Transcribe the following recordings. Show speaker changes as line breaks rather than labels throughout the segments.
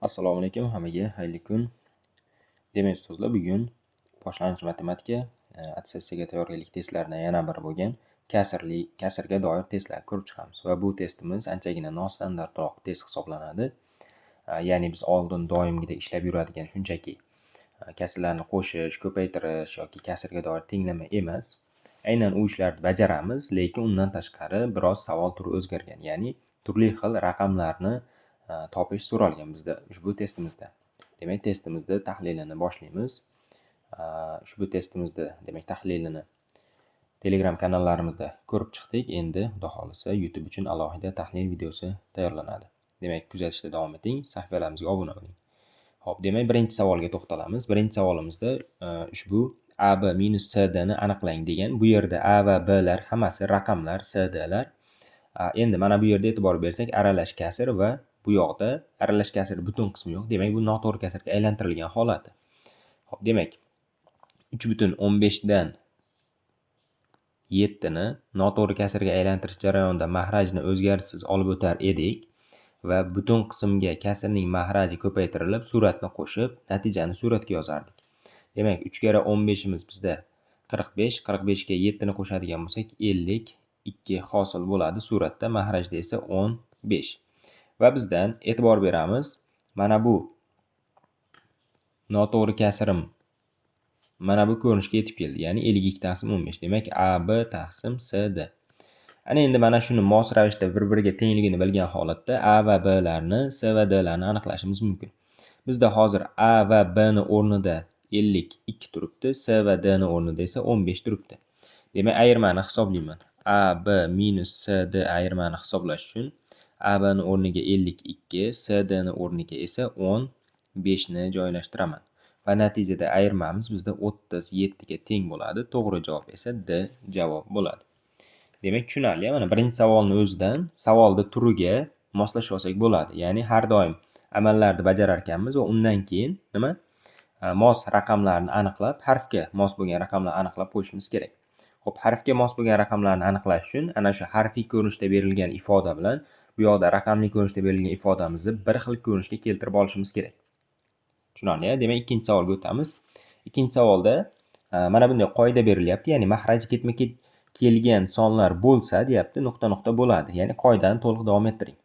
Assalomu alaykum hammaga, xayrli kun. Demak, ustozlar, bugun boshlang'ich matematika attestatsiyaga tayyorgarlik testlaridan yana biri bo'lgan kasrga doir testlarni ko'rib chiqamiz. Va bu testimiz anchagina nostandartroq test hisoblanadi. Ya'ni biz oldin doimgidek ishlab yuradigan shunchaki kasrlarni qo'shish, ko'paytirish yoki kasrga doir tenglama emas. Aynan u ishlarni bajaramiz, lekin undan tashqari biroz savol turi o'zgargan. Ya'ni turli xil raqamlarni topish so'ralgan bizda ushbu testimizda. Demak, testimizni tahlilini boshlaymiz. Ushbu testimizni tahlilini Telegram kanallarimizda ko'rib chiqdik. Endi xudo xolisa YouTube uchun alohida tahlil videosi tayyorlanadi. Demak, kuzatishda davom eting, sahifalarimizga obuna bo'ling. Xo'p, demak, birinchi savolga to'xtalamiz. Birinchi savolimizda ushbu AB minus CD ni aniqlang degan. Bu yerda A va B lar hammasi raqamlar, CD lar. Endi mana bu yerda e'tibor bersak, aralash kasr va bu yoqda aralash kasr butun qismi yo'q. Demak, bu noto'g'ri kasrga aylantirilgan holati. Xo'p, demak, 3,15 dan 7 ni noto'g'ri kasrga aylantirish jarayonida mahrajni o'zgarishsiz olib o'tar edik va butun qismga kasrning mahraji ko'paytirilib, suratni qo'shib, natijani suratga yozardik. Demak, 3 kara 15 imiz bizda 45, 45 ga 7 ni qo'shadigan bo'lsak 52 hosil bo'ladi suratda, mahrajda esa 15. Va bizdan e'tibor beramiz, mana bu noto'g'ri kasrim mana bu ko'rinishga yetib keldi, ya'ni 52/15. Demak, AB taqsim CD. Ana endi mana shuni mos ravishda bir-biriga tengligini bilgan holatda A va B larni, C va D larni aniqlashimiz mumkin. Bizda hozir A va B ni o'rnida 52 turibdi, C va D ni o'rnida esa 15 turibdi. Demak, ayirmani hisoblayman. AB minus CD ayirmani hisoblash uchun AB ni o'rniga 52, CD ni o'rniga esa 15 ni joylashtiraman. Va natijada ayirmamiz bizda 37 ga teng bo'ladi. To'g'ri javob esa D javob bo'ladi. Demak, tushunarli. Mana birinchi savolni o'zidan savolda turiga moslashib olsak bo'ladi. Ya'ni har doim amallarni bajarar ekanmiz va undan keyin mos raqamlarni aniqlab, harfga mos bo'lgan raqamlarni aniqlab qo'yishimiz kerak. Xo'p, harfga mos bo'lgan raqamlarni aniqlash uchun ana shu harfiy ko'rinishda berilgan ifoda bilan bu yoqda raqamli ko'rinishda berilgan ifodamizni bir xil ko'rinishga keltirib olishimiz kerak. Tushunarli. Demak, ikkinchi savolga o'tamiz. Ikkinchi savolda mana bunday qoida berilyapti, ya'ni mahraji ketma-ket kelgan sonlar bo'lsa, deyapti, nuqta-nuqta bo'ladi. Ya'ni qoidani to'liq davom ettiring.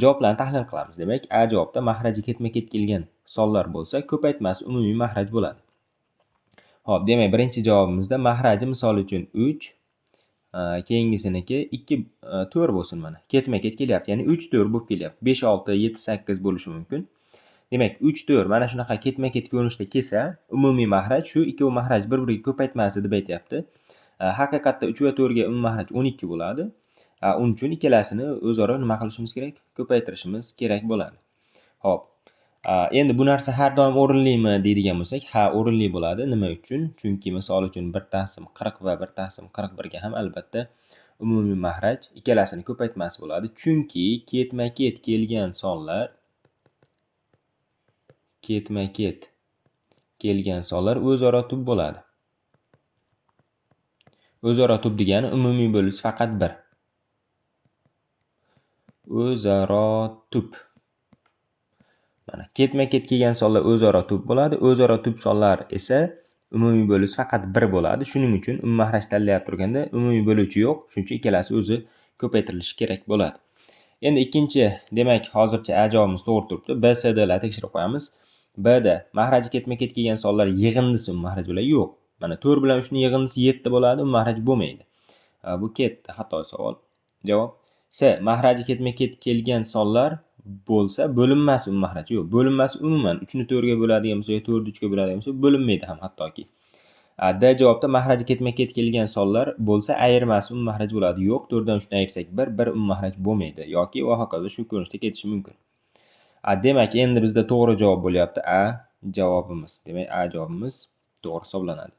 Javoblarni tahlil qilamiz. Demak, A javobda mahraji ketma-ket kelgan sonlar bo'lsa, ko'paytmasi umumiy mahraj bo'ladi. Xo'p, demak, birinchi javobimizda mahraji misol uchun 3, keyingisiniki 2, 4 bo'lsin mana. Ketma-ket kelyapti, ya'ni 3, 4 bo'lib kelyapti. 5, 6, 7, 8 bo'lishi mumkin. Demak, 3, 4 mana shunaqa ketma-ket ko'rinishda kelsa, umumiy mahraj shu ikkovi mahraj bir-biriga ko'paytmasi deb aytyapti. Haqiqatda 3 va 4 ga umumiy mahraj 12 bo'ladi. Uning uchun ikkalasini o'zaro nima qilishimiz kerak? Ko'paytirishimiz kerak bo'ladi. Xo'p. Endi bu narsa har doim o'rinlimi deydigan bo'lsak, ha, o'rinli bo'ladi. Nima uchun? Chunki misol uchun 1/40 va 1/41 ga ham albatta umumiy mahraj ikkalasini ko'paytmasi bo'ladi. Chunki ketma-ket kelgan sonlar o'zaro tub bo'ladi. O'zaro tub degani umumiy bo'lish faqat 1. O'zaro tub. Mana ketma-ket kelgan sonlar o'zaro tub bo'ladi. O'zaro tub sonlar esa umumiy bo'lish faqat 1 bo'ladi. Shuning uchun umumiy mahraj tanlab turganda umumiy bo'luvchi yo'q. Shuning uchun ikkalasi o'zi ko'paytirilishi kerak bo'ladi. Endi ikkinchi, demak, hozircha A javobimiz to'g'ri turibdi. B, C, D lar tekshirib qo'yamiz. B da mahraji ketma-ket kelgan sonlar yig'indisi mahraj bo'ladi? Yo'q. Mana 4 bilan 3 ning yig'indisi 7 bo'ladi, mahraj bo'lmaydi. Bu ketdi, xato savol. Javob C. Mahraji ketma-ket kelgan sonlar bo'lsa, bo'linmasi mahraj. Yo'q, bo'linmasi umuman 3 ni 4 ga bo'ladigan bo'lsa, 4 ni 3 ga bo'ladigan bo'lsa, bo'linmaydi ham hattoki. D javobda mahraji ketma-ket kelgan sonlar bo'lsa, ayirmasi mahraj bo'ladi. Yo'q, 4 dan 3 ni ayirsak 1 mahraj bo'lmaydi yoki va hokazo shu ko'rinishda ketishi mumkin. Demak, endi bizda to'g'ri javob bo'lyapti A javobimiz. Demak, A javobimiz to'g'ri hisoblanadi.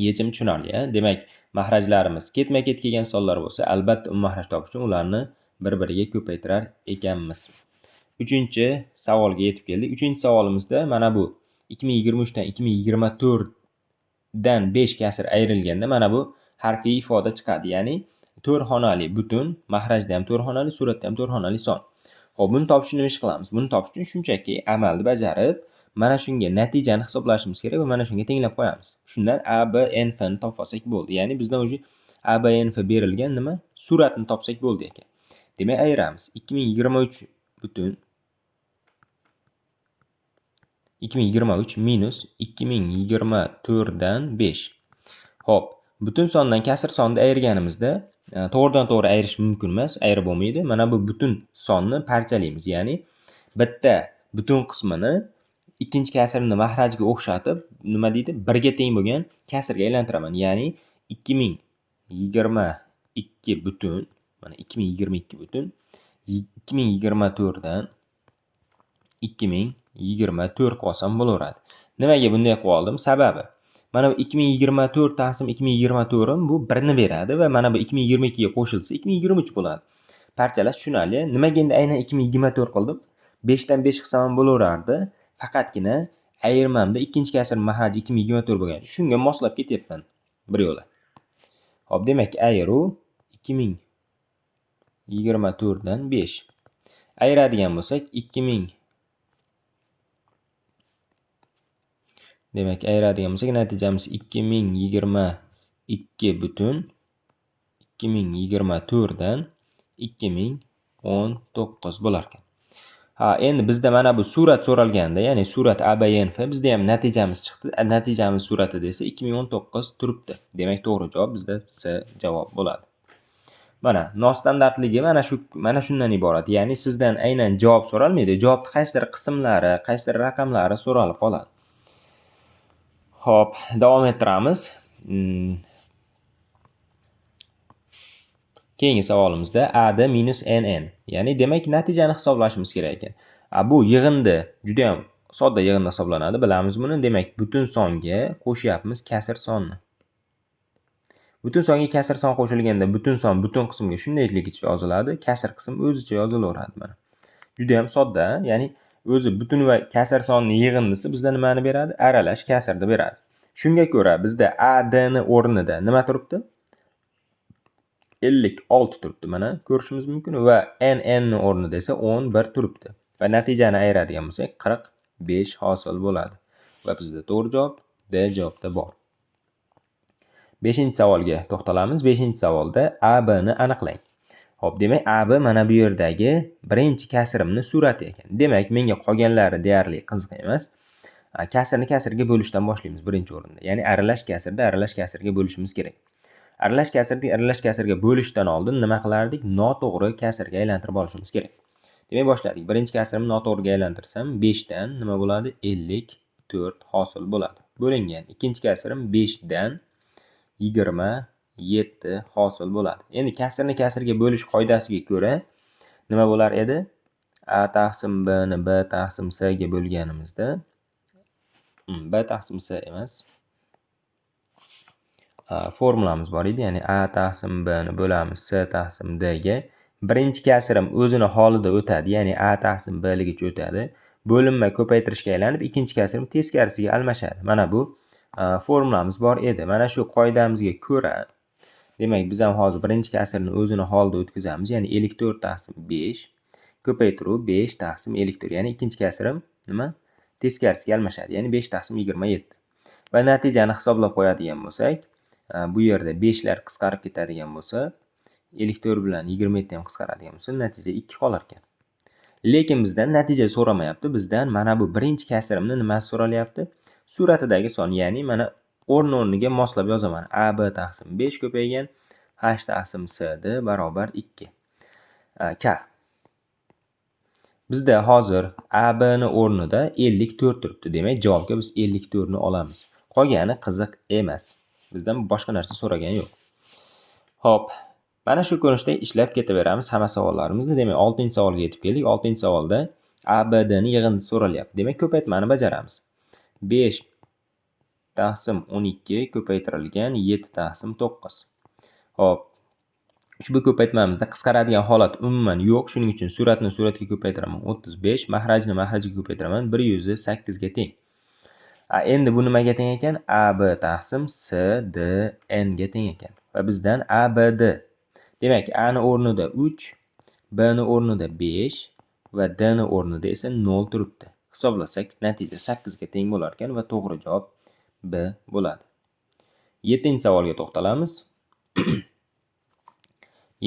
Yechim tushunarli. Demak, mahrajlarimiz ketma-ket kelgan sonlar bo'lsa, albatta mahraj topish uchun ularni bir-biriga ko'paytirar ekanmiz. Uchinchi savolga yetib keldik. Uchinchi savolimizda mana bu 2023 dan 2024 dan 5 kasr ayrilganda mana bu harfiy ifoda chiqadi. Ya'ni 4 xonali butun, mahrajda ham 4 xonali, suratda ham 4 xonali son. Xo'p, buni topish uchun nima ish qilamiz? Buni topish uchun shunchaki amalni bajarib, mana shunga natijani hisoblashimiz kerak va mana shunga tenglab qo'yamiz. Shundan A, B, N, F ni topib olsak bo'ldi. Ya'ni bizdan уже A, B, N, F berilgan nima? Suratni topsak bo'ldi ekan. Demak, ayiramiz. 2023 minus 2024 dan 5. Xo'p, butun sondan kasr sonni ayirganimizda to'g'ridan to'g'ri ayirish mumkin emas, ayirib bo'lmaydi. Mana bu butun sonni parchalaymiz. Ya'ni bitta butun qismini ikkinchi kasrni mahrajga o'xshatib, nima deydi? 1 ga teng bo'lgan kasrga aylantiraman. Ya'ni 2022 butun, mana 2022 butun 2024 dan 2024 qilsam bo'laveradi. Nimaga bunday qilib oldim? Sababi mana bu 2024 taqsim 2024 bu 1 ni beradi va mana bu 2022 ga qo'shilsa 2023 bo'ladi. Parchalash tushunarli. Nimaga endi aynan 2024 qildim? 5 dan 5 qilsam ham bo'laverardi. Faqatgina ayirmamda ikkinchi kasr mahraji 2024 bo'lgan. Shunga moslab ketyapman bir yo'la. Xo'p, demak ayiruv 2024 dan 5. Ayiradigan bo'lsak natijamiz 2022 butun 2024 dan 2019 bo'lar ekan. Endi bizda mana bu surat so'ralganda, ya'ni surat A, B, N, F, bizda ham natijamiz chiqdi. Natijamiz surati desa 2019 turibdi. Demak, to'g'ri javob bizda C javob bo'ladi. Mana nostandartligi mana shundan iborat. Ya'ni sizdan aynan javob so'ralmaydi. Javobning qaysidir qismlari, qaysidir raqamlari so'ralib qoladi. Xo'p, davom ettiramiz. Keyingi savolimizda A minus NN. Ya'ni demak natijani hisoblashimiz kerak ekan. Bu yig'indi juda ham sodda yig'indi hisoblanadi, bilamiz buni. Demak, butun songa qo'shyapmiz kasr sonni. Butun songa kasr son qo'shilganda butun son butun qismga shundayligicha yoziladi, kasr qism o'zicha yozilaveradi mana. Juda ham sodda, ya'ni o'zi butun va kasr sonning yig'indisi bizda nimani beradi? Aralash kasrni beradi. Shunga ko'ra bizda AD ni o'rnida nima turibdi? 56 turibdi, mana ko'rishimiz mumkin va NN ni o'rnida esa 11 turibdi. Va natijani ayiradigan bo'lsak 45 hosil bo'ladi. Va bizda to'g'ri javob D javobda bor. 5-savolga to'xtalamiz. 5-savolda AB ni aniqlang. Xo'p, demak AB mana bu yerdagi birinchi kasrimni surati ekan. Demak, menga qolganlari deyarli qiziq emas. Kasrni kasrga bo'lishdan boshlaymiz birinchi o'rinda. Ya'ni aralash kasrda aralash kasrga bo'lishimiz kerak. Aralash kasrni aralash kasrga bo'lishdan oldin nima qilardik? Noto'g'ri kasrga aylantirib olishimiz kerak. Demak, boshladik. Birinchi kasrimni noto'g'riga aylantirsam 5 dan nima bo'ladi? 54 hosil bo'ladi. Bo'lingan. Ikkinchi kasrim 5 dan 27 hosil bo'ladi. Endi kasrni kasrga bo'lish qoidasiga ko'ra nima bo'lar edi? A taqsim B ni B taqsim C ga bo'lganimizda B taqsim C emas. Formulamiz bor edi, ya'ni A taqsim B ni bo'lamiz C taqsim D ga. Birinchi kasrim o'zini holida o'tadi, ya'ni A taqsim B ligicha o'tadi. Bo'linma ko'paytirishga aylanib, ikkinchi kasrim teskarisiga almashadi. Mana bu formulamiz bor edi. Mana shu qoidamizga ko'ra, demak biz ham hozir birinchi kasrni o'zini holida o'tkazamiz, ya'ni 54 taqsim 5 ko'paytiruv 5 taqsim 54, ya'ni ikkinchi kasrim nima? Teskarisiga almashadi, ya'ni 5 taqsim 27. Va natijani hisoblab qo'yadigan bo'lsak, bu yerda 5 lar qisqarib ketadigan bo'lsa, 54 bilan 27 ham qisqaradigan bo'lsa, natija 2 qolar ekan. Lekin bizdan natija so'ramayapti. Bizdan mana bu birinchi kasrimni nimasi so'ralyapti? Suratidagi son, ya'ni mana o'rniga moslab yozaman. AB taqsim 5 ko'paygan H taqsim CD barobar 2. K. Bizda hozir AB ni o'rnida 54 turibdi. Demak, javobga biz 54 ni olamiz. Qolgani qiziq emas. Bizdan boshqa narsa so'ragan yo'q. Xo'p, mana shu ko'rinishda ishlab ketaveramiz hamma savollarimizni. Demak, 6-savolga yetib keldik. 6-savolda ABD ni yig'indisi so'ralyapti. Demak, ko'paytmani bajaramiz. 5 taqsim 12 ko'paytirilgan 7 taqsim 9. Xo'p, ushbu ko'paytmamizda qisqaradigan holat umuman yo'q. Shuning uchun suratni suratga ko'paytiraman 35, mahrajni mahrajga ko'paytiraman 108 ga teng. Endi bu nimaga teng ekan? AB taqsim CDN ga teng ekan. Va bizdan ABD. Demak, A ni o'rnida 3, B ni o'rnida 5 va d ni o'rnida esa 0 turibdi. Hisoblasak natija 8 ga teng bo'lar ekan va to'g'ri javob B bo'ladi. 7-savolga to'xtalamiz.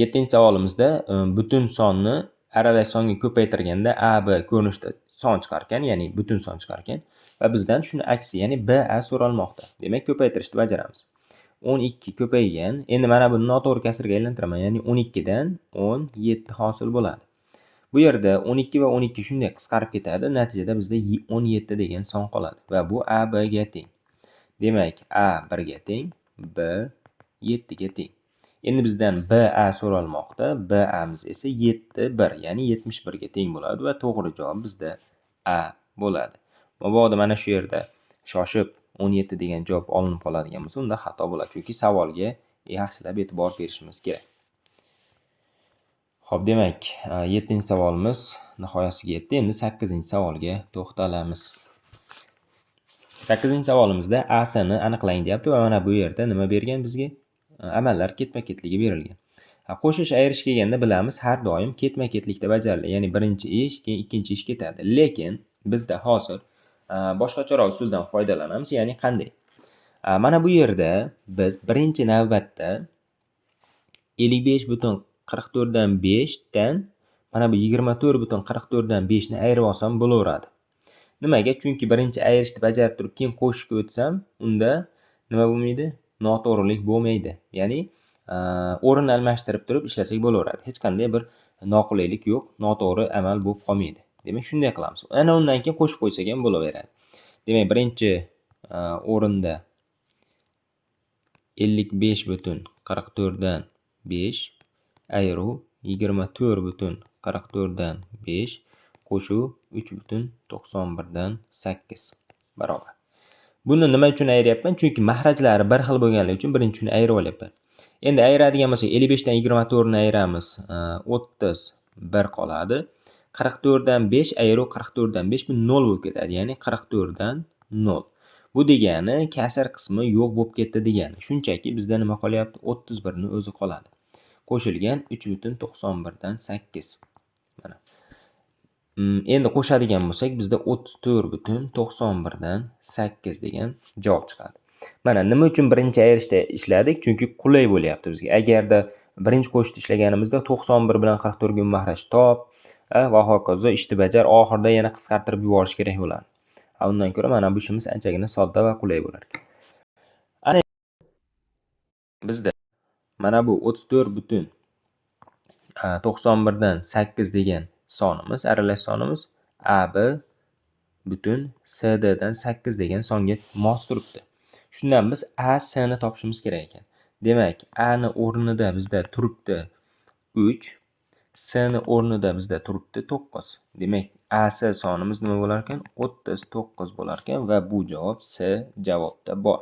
7-savolimizda butun sonni aralash songa ko'paytirganda a, b ko'rinishda son chiqar ekan, ya'ni butun son chiqar ekan va bizdan shuni aksi, ya'ni b, a so'ralmoqda. Demak, ko'paytirishni bajaramiz. 12 ko'paygan. Endi mana buni noto'g'ri kasrga aylantiraman, ya'ni 12 dan 17 hosil bo'ladi. Bu yerda 12 va 12 shunday qisqarib ketadi. Natijada bizda 17 degan son qoladi va bu a, b ga teng. Demak, a 1 ga teng, b 7 ga teng. Endi bizdan b, a so'ralmoqda. B, amiz esa 7, 1, ya'ni 71 ga teng bo'ladi va to'g'ri javob bizda a bo'ladi. Mabodo mana shu yerda shoshib 17 degan javob olinib qoladigan bo'lsa, unda xato bo'ladi. Chunki savolga yaxshilab e'tibor berishimiz kerak. Xo'p, demak, 7-savolimiz nihoyasiga yetdi. Endi 8-savolga to'xtalamiz. 8-savolimizda A-sini aniqlang deyapti va mana bu yerda nima bergan bizga? Amallar ketma-ketligi berilgan. Qo'shish ayirish kelganda bilamiz, har doim ketma-ketlikda bajariladi. Ya'ni birinchi ish, keyin ikkinchi ish ketadi. Lekin bizda hozir boshqacharoq usuldan foydalanamiz. Ya'ni qanday? Mana bu yerda biz birinchi navbatda 55,44 dan 5 dan mana bu 24,44 dan 5 ni ayirib olsam bo'laveradi. Nimaga? Chunki birinchi ayirishni bajarib turib keyin qo'shishga o'tsam, unda nima bo'lmaydi? Noto'g'rilik bo'lmaydi. Ya'ni o'rin almashtirib turib ishlasak bo'laveradi. Hech qanday bir noqulaylik yo'q, noto'g'ri amal bo'lib qolmaydi. Demak, shunday qilamiz. Ana undan keyin qo'shib qo'ysak ham bo'laveradi. Demak, birinchi o'rinda 55,44 dan 5 ayru 24,44 dan 5 qo'shuv 3,91 dan 8 barobar. Buni nima uchun ayiryapman? Chunki mahrajlari bir xil bo'lganligi uchun birinchini ayirib olyapman. Endi ayiradigan bo'lsak 55 dan 24 ni ayiramiz, 31 qoladi. 44 dan 5 ayru 44 dan 5 bu 0 bo'lib ketadi, ya'ni 44 dan 0. Bu degani kasr qismi yo'q bo'lib ketdi degani. Shunchaki bizda nima qolyapti? 31 ni o'zi qoladi. Qo'shilgan 3,91 dan 8. Mana. Endi qo'shadigan bo'lsak bizda 34,91 dan 8 degan javob chiqadi. Mana nima uchun birinchi ayirishda ishladik? Chunki qulay bo'lyapti bizga. Agarda birinchi qo'shishda ishlaganimizda 91 bilan 44 ga mahraj top va hokazo ishni bajar, oxirida yana qisqartirib yuborish kerak bo'ladi. Undan ko'ra mana bu ishimiz anchagina sodda va qulay bo'lar ekan. Ana bizda mana bu 34,91 dan 8 degan sonimiz, aralash sonimiz AB butun CD dan 8 degan songa mos turibdi. Shundan biz AC ni topishimiz kerak ekan. Demak, A ni o'rnida bizda turibdi 3, C ni o'rnida bizda turibdi 9. Demak, AC sonimiz nima bo'lar ekan? 39 bo'lar ekan va bu javob C javobda bor.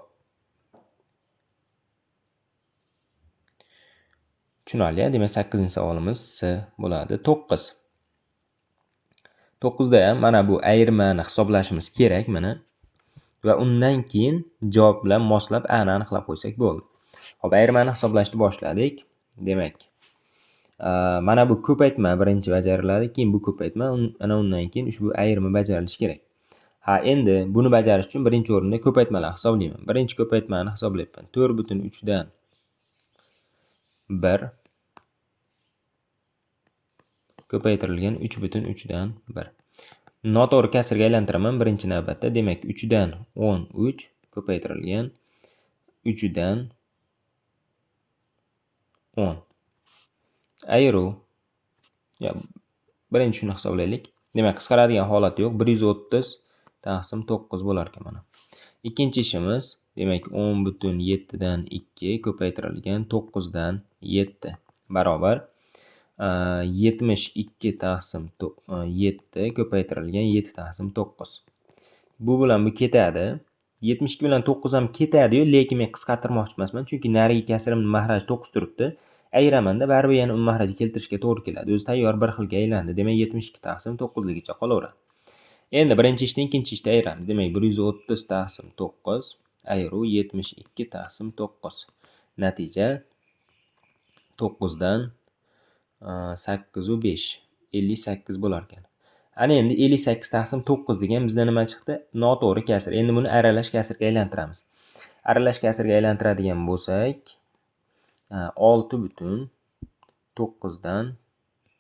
Tushunarli. Demak, 8-savolimiz C bo'ladi. 9. 9da ham mana bu ayirmani hisoblashimiz kerak mana. Va undan keyin javob bilan moslab A ni aniqlab qo'ysak bo'ldi. Xo'p, ayirmani hisoblashni boshladik. Demak, mana bu ko'paytma birinchi bajariladi, keyin bu ko'paytma, ana undan keyin ushbu ayirma bajarilishi kerak. Endi buni bajarish uchun birinchi o'rinda ko'paytmalarni hisoblayman. Birinchi ko'paytmani hisoblayapman. 4,3 dan 1 ko'paytirilgan 3,3 dan 1. Noto'g'ri kasrga aylantiraman birinchi navbatda. Demak, 3 dan 13 ko'paytirilgan 3 dan 10. Ayru. Birinchini hisoblaylik. Demak, qisqaradigan holati yo'q. 130 taqsim 9 bo'lar ekan mana. Ikkinchi ishimiz, demak, 10,7 dan 2 ko'paytirilgan 9 dan 7 barobar 72 taqsim 7 ko'paytirilgan 7 taqsim 9. Bu bilan bu ketadi. 72 bilan 9 ham ketadi-yu, lekin men qisqartirmoqchi emasman, chunki narigi kasrimning mahraji 9 turibdi. Ayiraman-da, baribir yana uni mahrajiga keltirishga to'g'ri keladi. O'zi tayyor bir xilga aylandi. Demak, 72 taqsim 9 ligicha qolaveradi. Endi birinchi ishni ikkinchi ishda ayiramiz. Demak, 130 taqsim 9 ayru 72 taqsim 9. Natija 9 dan 8 u 5 58 bo'lar ekan. Ana endi 58 taqsim 9 degan bizda nima chiqdi? Noto'g'ri kasr. Endi buni aralash kasrga aylantiramiz. Aralash kasrga aylantiradigan bo'lsak, 6,9 dan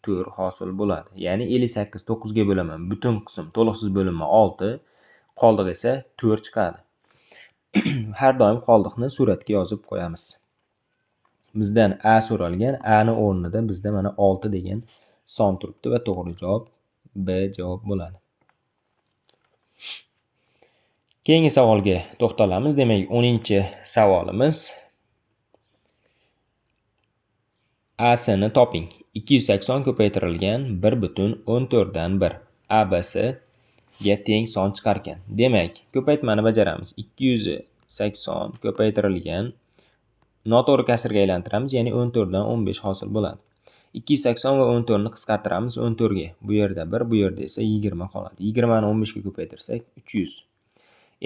4 hosil bo'ladi. Ya'ni 58 9 ga bo'laman. Butun qism to'liqsiz bo'linma 6, qoldiq esa 4 chiqadi. Har doim qoldiqni suratga yozib qo'yamiz. Bizdan A so'ralgan, A ni o'rnida bizda mana 6 degan son turibdi va to'g'ri javob B javob bo'ladi. Keyingi savolga to'xtalamiz. Demak, 10-savolimiz. AC ni toping. 280 ko'paytirilgan 1,14 dan 1 ABC ga teng son chiqarkan. Demak, ko'paytmani bajaramiz. 280 ko'paytirilgan noto'g'ri kasrga aylantiramiz, ya'ni 14 dan 15 hosil bo'ladi. 280 va 14 ni qisqartiramiz 14 ga. Bu yerda 1, bu yerda esa 20 qoladi. 20 ni 15 ga ko'paytirsak 300.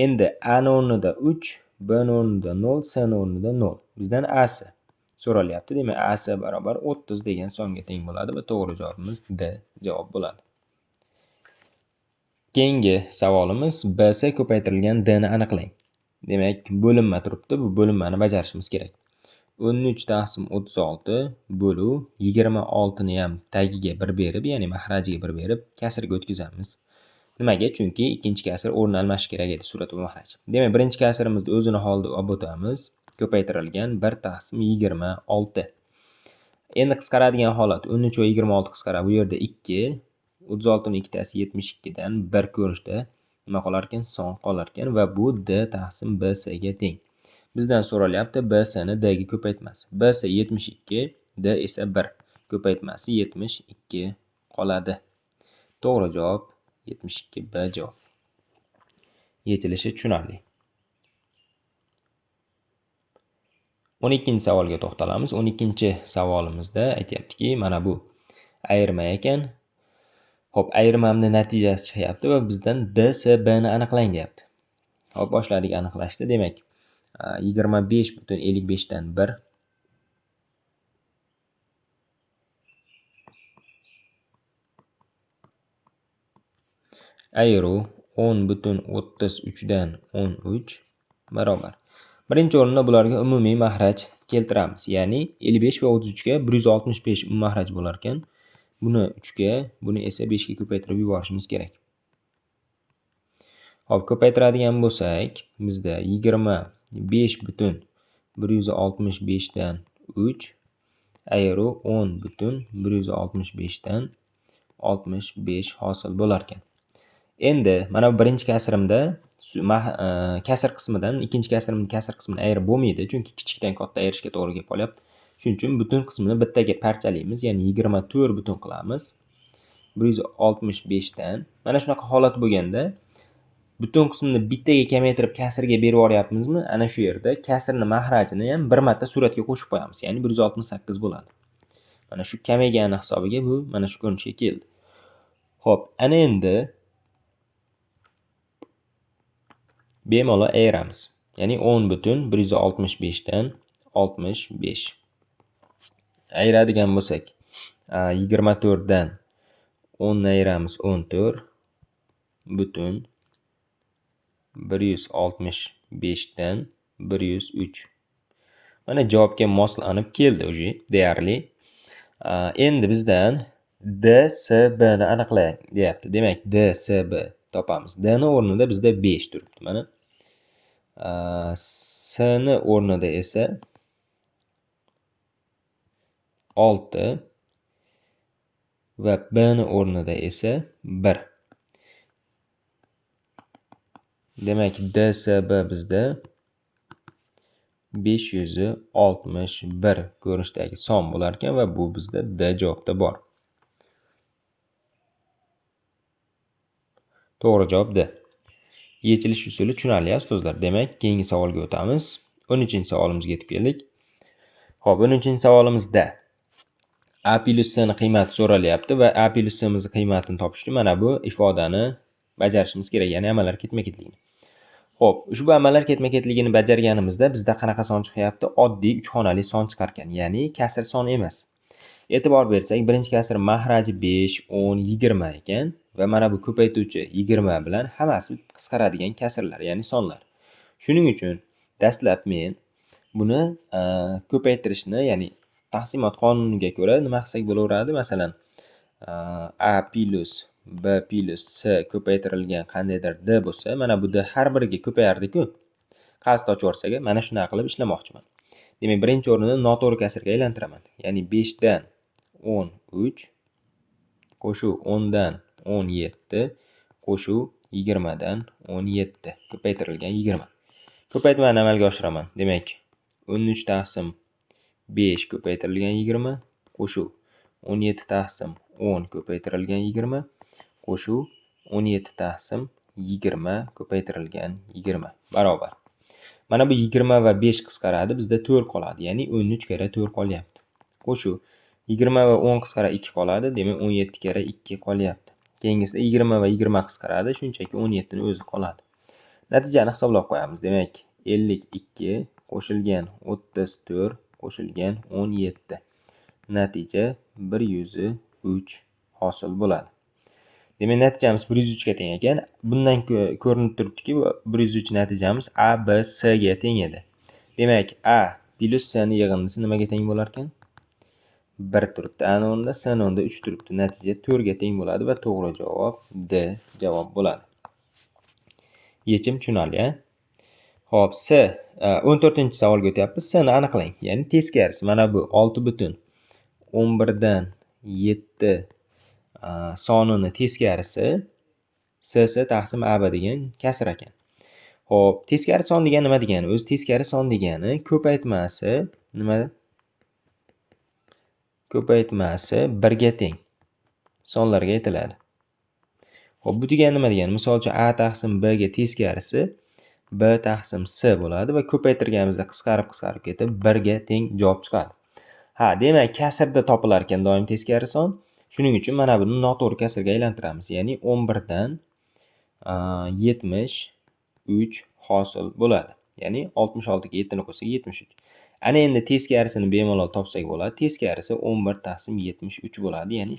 Endi A ni o'rnida 3, B ni o'rnida 0, C ni o'rnida 0. Bizdan AC so'ralyapti. Demak, AC barobar 30 degan songa teng bo'ladi va to'g'ri javobimiz D javob bo'ladi. Keyingi savolimiz BC ko'paytirilgan D ni aniqlang. Demak, bo'linma turibdi. Bu bo'linmani bajarishimiz kerak. 13 taqsim 36 bo'luv 26 ni ham tagiga 1 berib, ya'ni mahrajiga 1 berib kasrga o'tkazamiz. Nimaga? Chunki ikkinchi kasr o'rni almashish kerak edi, surat va mahraj. Demak, birinchi kasrimizni o'zini holida olib o'tamiz. Ko'paytirilgan 1 taqsim 26. Endi qisqaradigan holat 13 va 26 qisqaradi. Bu yerda 2, 36 ning ikkitasi 72 dan 1 ko'rinishda nima qolar ekan? Son qolar ekan va bu D taqsim BC ga teng. Bizdan so'ralyapti BC ni D ga ko'paytmasi. BC 72, D esa 1. Ko'paytmasi 72 qoladi. To'g'ri javob 72 B javob. Yechilishi tushunarli. 12-savolga to'xtalamiz. 12-savolimizda aytayaptiki, mana bu ayirma ekan. Xo'p, ayirmamning natijasi chiqyapti va bizdan D, C, B ni aniqlang deyapti. Xo'p, boshladik aniqlashni. Demak, 25,55 dan 1 ayiruv 10,33 dan 13 barobar. Birinchi o'rinda bularga umumiy mahraj keltiramiz. Ya'ni 55 va 33 ga 165 mahraj bo'lar ekan. Buni 3 ga, buni esa 5 ga ko'paytirib yuborishimiz kerak. Hop, ko'paytiradigan bo'lsak, bizda 25,165 dan 3 ayiruv 10,165 dan 65 hosil bo'lar ekan. Endi mana bu birinchi kasrimda kasr qismidan ikkinchi kasrimning kasr qismini ayirib bo'lmaydi, chunki kichikdan katta ayirishga to'g'ri kelib qolyapti. Shuning uchun butun qismini bittaga parchalaymiz, ya'ni 24 butun qilamiz. 165 dan mana shunaqa holat bo'lganda butun qismni bittaga kamaytirib kasrga berib yuboryapmizmi? Ana shu yerda kasrni mahrajini ham bir marta suratga qo'shib qo'yamiz, ya'ni 168 bo'ladi. Mana shu kamaygani hisobiga bu mana shu ko'rinishga keldi. Xo'p, ana endi bemalol ayiramiz. Ya'ni 10,165 dan 65. Ayiradigan bo'lsak, 24 dan 10 ni ayiramiz 14 butun 165 dan 103. Mana javobga moslanib keldi o'zi deyarli. Endi bizdan D, C, B ni aniqlang deyapti. Demak, D, C, B topamiz. D ni o'rnida bizda 5 turibdi mana. C ni o'rnida esa 6 va B ni o'rnida esa 1. Demak, D, C, B bizda 561 ko'rinishdagi son bo'lar ekan va bu bizda D javobda bor. To'g'ri javob D. Yechilish usuli tushunarli ustozlar. Demak, keyingi savolga o'tamiz. 13-savolimizga yetib keldik. Xo'p, 13-savolimizda A plus C ni qiymati so'ralyapti va A plus C ni qiymatini topish uchun mana bu ifodani bajarishimiz kerak, ya'ni amallar ketma-ketligini. Xo'p, ushbu amallar ketma-ketligini bajarganimizda bizda qanaqa son chiqyapti? Oddiy 3 xonali son chiqar ekan, ya'ni kasr son emas. E'tibor bersak, birinchi kasr mahraji 5, 10, 20 ekan va mana bu ko'paytuvchi 20 bilan hammasi qisqaradigan kasrlar, ya'ni sonlar. Shuning uchun dastlab men buni ko'paytirishni, ya'ni taqsimot qonuniga ko'ra nima qilsak bo'laveradi? Masalan, a plus b plus c ko'paytirilgan qandaydir d bo'lsa, mana bu d har biriga ko'payardi-ku. Qasd ochib olsak, mana shunaqa qilib ishlamoqchiman. Demak, birinchi o'rinni noto'g'ri kasrga aylantiraman. Ya'ni 5 dan 13 qo'shuv 10 dan 17 qo'shuv 20 dan 17 ko'paytirilgan 20. Ko'paytmani amalga oshiraman. Demak, 13 taqsim 5 ko'paytirilgan 20 qo'shuv 17 taqsim 10 ko'paytirilgan 20 qo'shuv 17 taqsim 20 ko'paytirilgan 20 barobar. Mana bu 20 va 5 qisqaradi, bizda 4 qoladi. Ya'ni 13 kara 4 qolyapti. Qo'shuv 20 va 10 qisqaradi, 2 qoladi. Demak, 17 kara 2 qolyapti. Keyingisida 20 va 20 qisqaradi, shunchaki 17 ni o'zi qoladi. Natijani hisoblab qo'yamiz. Demak, 52 qo'shilgan 34 qo'shilgan 17. Natija 103 hosil bo'ladi. Demak, natijamiz 103 ga teng ekan. Bundan ko'rinib turibdiki, 103 natijamiz A, B, C ga teng edi. Demak, A plus C ni yig'indisi nimaga teng bo'lar ekan? 1 turibdi. A ni o'rnida, C ni o'rnida 3 turibdi. Natija 4 ga teng bo'ladi va to'g'ri javob D javob bo'ladi. Yechim tushunarli, Xo'p, C 14-savolga o'tyapmiz. C ni aniqlang. Ya'ni teskarisi. Mana bu 6,11 dan 7 sonini teskarisi CS taqsim AB degan kasr ekan. Xo'p, teskari son degani nima degani? O'zi teskari son degani ko'paytmasi nima? Ko'paytmasi 1 ga teng sonlarga aytiladi. Xo'p, bu degani nima degani? Misol uchun A taqsim B ga teskarisi B taqsim C bo'ladi va ko'paytirganimizda qisqarib ketib 1 ga teng javob chiqadi. Demak, kasrda topilar ekan doim teskari son. Shuning uchun mana buni noto'g'ri kasrga aylantiramiz. Ya'ni 11 dan 73 hosil bo'ladi. Ya'ni 66 ga 7 ni qo'shsak 73. Ana endi teskarisini bemalol topsak bo'ladi. Teskarisi 11 taqsim 73 bo'ladi. Ya'ni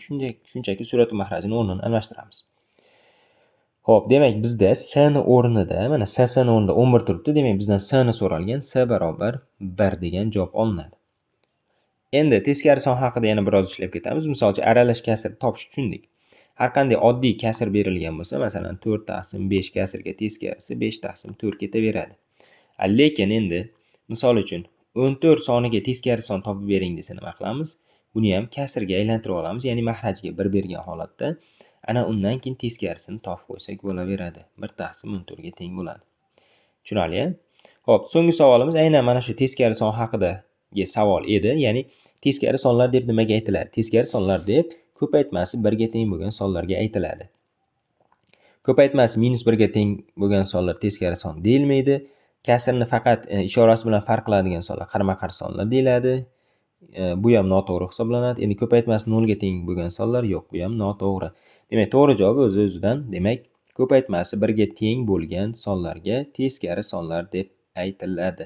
shunchaki surat mahrajini o'rnini almashtiramiz. Xo'p, demak bizda C ni o'rnida, mana C ni o'rnida 11 turibdi. Demak, bizdan C ni so'ralgan. C barobar 1 degan javob olinadi. Endi teskari son haqida yana biroz ishlab ketamiz. Misol uchun aralash kasr topishni tushundik. Har qanday oddiy kasr berilgan bo'lsa, masalan 4 taqsim 5 kasrga teskarisi 5 taqsim 4 ketaveradi. Lekin endi misol uchun 14 soniga teskari son topib bering desa nima qilamiz? Buni ham kasrga aylantirib olamiz, ya'ni mahrajga 1 bergan holatda. Ana undan keyin teskarisini topib qo'ysak bo'laveradi. 1 taqsim 14 ga teng bo'ladi. Tushunarli? Xo'p, so'nggi savolimiz aynan mana shu teskari son haqidagi savol edi. Ya'ni teskari sonlar deb nimaga aytiladi? Teskari sonlar deb ko'paytmasi 1 ga teng bo'lgan sonlarga aytiladi. Ko'paytmasi -1 ga teng bo'lgan sonlar teskari son deyilmaydi. Kasrni faqat ishorasi bilan farq qiladigan sonlar qarama-qarshi sonlar deyiladi. Bu ham noto'g'ri hisoblanadi. Endi ko'paytmasi 0 ga teng bo'lgan sonlar yo'q, bu ham noto'g'ri. Demak, to'g'ri javob o'z-o'zidan, demak, ko'paytmasi 1 ga teng bo'lgan sonlarga teskari sonlar deb aytiladi.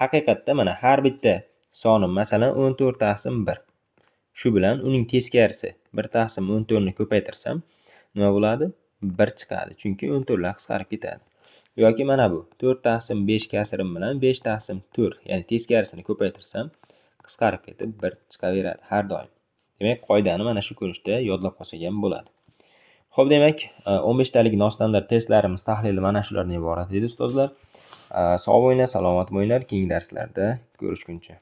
Haqiqatda mana har bitta sonim, masalan 14 taqsim 1. Shu bilan uning teskarisi 1 taqsim 14 ni ko'paytirsam, nima bo'ladi? 1 chiqadi. Chunki 14 lar qisqarib ketadi. Yoki mana bu 4 taqsim 5 kasrim bilan 5 taqsim 4, ya'ni teskarisini ko'paytirsam, qisqarib ketib 1 chiqaveradi har doim. Demak, qoidani mana shu ko'rinishda yodlab qolsak ham bo'ladi. Xo'p, demak, 15 talik nostandart testlarimiz tahlili mana shulardan iborat edi, ustozlar. Sog' bo'linglar, salomat bo'linglar. Keyingi darslarda ko'rishguncha.